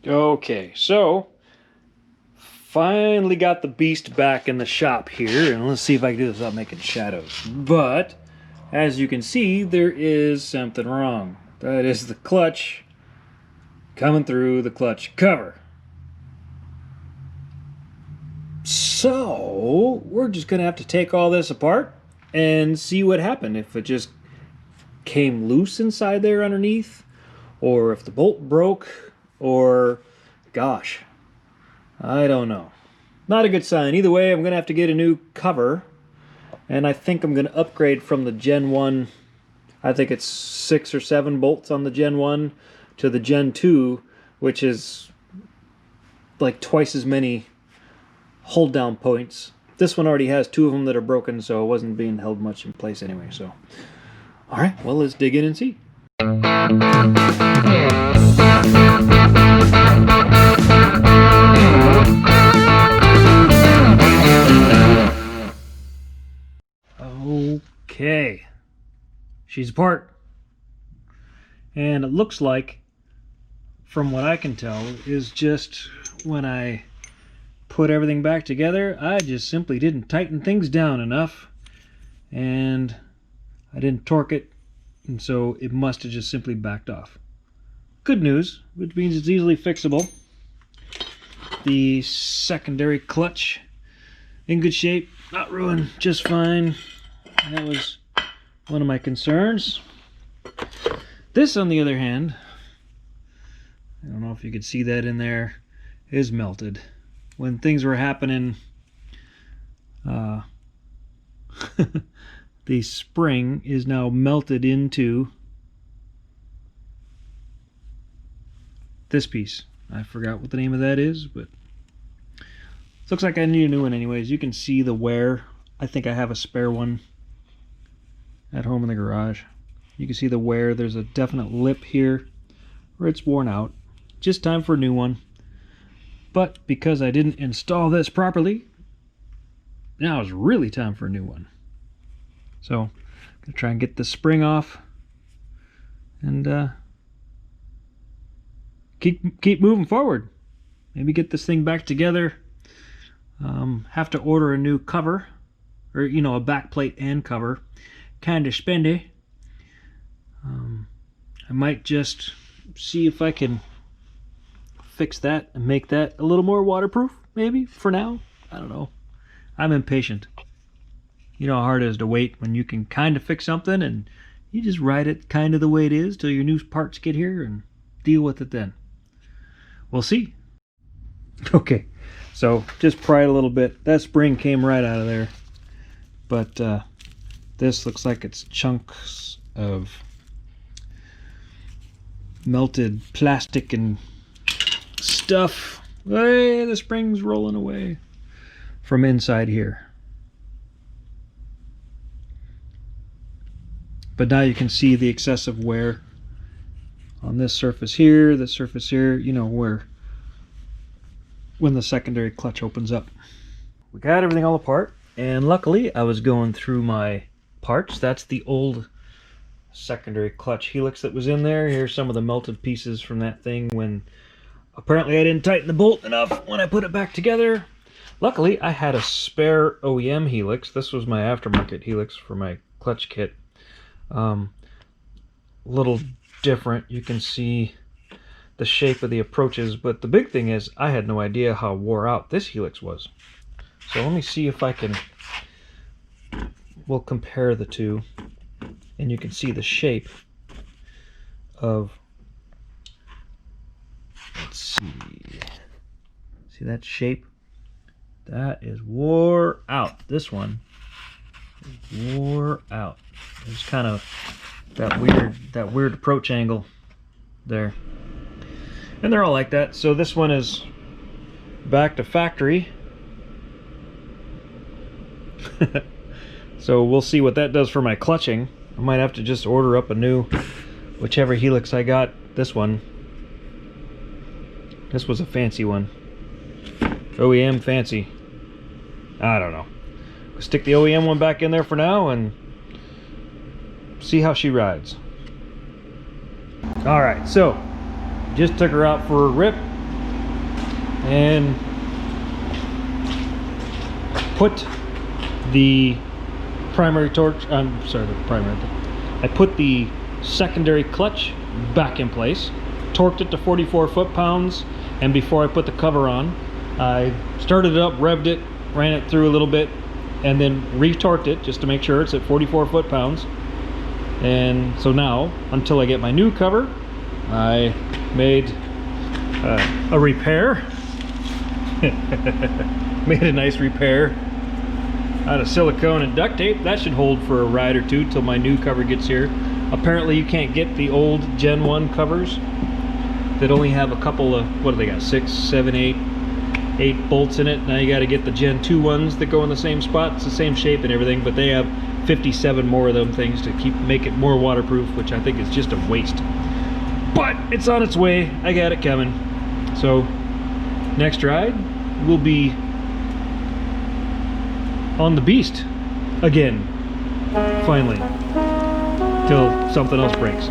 Okay, so finally got the beast back in the shop here, and let's see if I can do this without making shadows. But as you can see, there is something wrong. That is the clutch coming through the clutch cover. So we're just gonna have to take all this apart and see what happened. If it just came loose inside there underneath, or if the bolt broke, or gosh, I don't know. Not a good sign. Either way, I'm gonna have to get a new cover, and I think I'm gonna upgrade from the Gen 1. I think it's 6 or 7 bolts on the Gen 1 to the Gen 2, which is like twice as many hold down points. This one already has 2 of them that are broken, so it wasn't being held much in place anyway. So, all right, well, let's dig in and see. Okay, she's apart, and it looks like, from what I can tell, is just when I put everything back together, I just simply didn't tighten things down enough, and I didn't torque it, and so it must have just simply backed off. Good news, which means it's easily fixable. The secondary clutch in good shape, not ruined, just fine. That was one of my concerns. This, on the other hand, I don't know if you could see that in there, is melted. When things were happening, the spring is now melted into this piece. I forgot what the name of that is, but it looks like I need a new one anyways. You can see the wear. I think I have a spare one at home in the garage. You can see the wear. There's a definite lip here where it's worn out. Just time for a new one. But because I didn't install this properly, now it's really time for a new one. So I'm gonna try and get the spring off and keep moving forward. Maybe get this thing back together. Have to order a new cover, or a back plate and cover. Kind of spendy. I might just see if I can fix that and make that a little more waterproof, maybe, for now. I don't know. I'm impatient. You know how hard it is to wait when you can kind of fix something and you just ride it kind of the way it is till your new parts get here and deal with it then. We'll see. Okay, so just pry it a little bit. That spring came right out of there. But this looks like it's chunks of melted plastic and stuff. Hey, the spring's rolling away from inside here. But now you can see the excessive wear on this surface here, where when the secondary clutch opens up. We got everything all apart, and luckily I was going through my parts. That's the old secondary clutch helix that was in there. Here's some of the melted pieces from that thing when apparently I didn't tighten the bolt enough when I put it back together. Luckily, I had a spare OEM helix. This was my aftermarket helix for my clutch kit. Little different. You can see the shape of the approaches, but the big thing is I had no idea how wore out this helix was. So let me see if I can... We'll compare the two, and you can see the shape of... Let's see. See that shape? That is wore out. This one is wore out. There's kind of that weird approach angle there. And they're all like that. So this one is back to factory. So we'll see what that does for my clutching. I might have to just order up a new, whichever helix I got. This one. This was a fancy one. OEM fancy. I don't know. We'll stick the OEM one back in there for now and see how she rides. Alright, so just took her out for a rip. and put the primary torch, I put the secondary clutch back in place, torqued it to 44 foot-pounds, and before I put the cover on, I started it up, revved it, ran it through a little bit, and then retorqued it just to make sure it's at 44 foot-pounds. And so now, until I get my new cover, I made a repair. Made a nice repair out of silicone and duct tape. That should hold for a ride or two till my new cover gets here. Apparently you can't get the old Gen 1 covers that only have a couple of, what do they got, 6, 7, 8 bolts in it. Now you got to get the Gen 2 ones that go in the same spot. It's the same shape and everything, but they have 57 more of them things to make it more waterproof, which I think is just a waste. But it's on its way. I got it coming. So next ride will be on the beast again, finally, till something else breaks.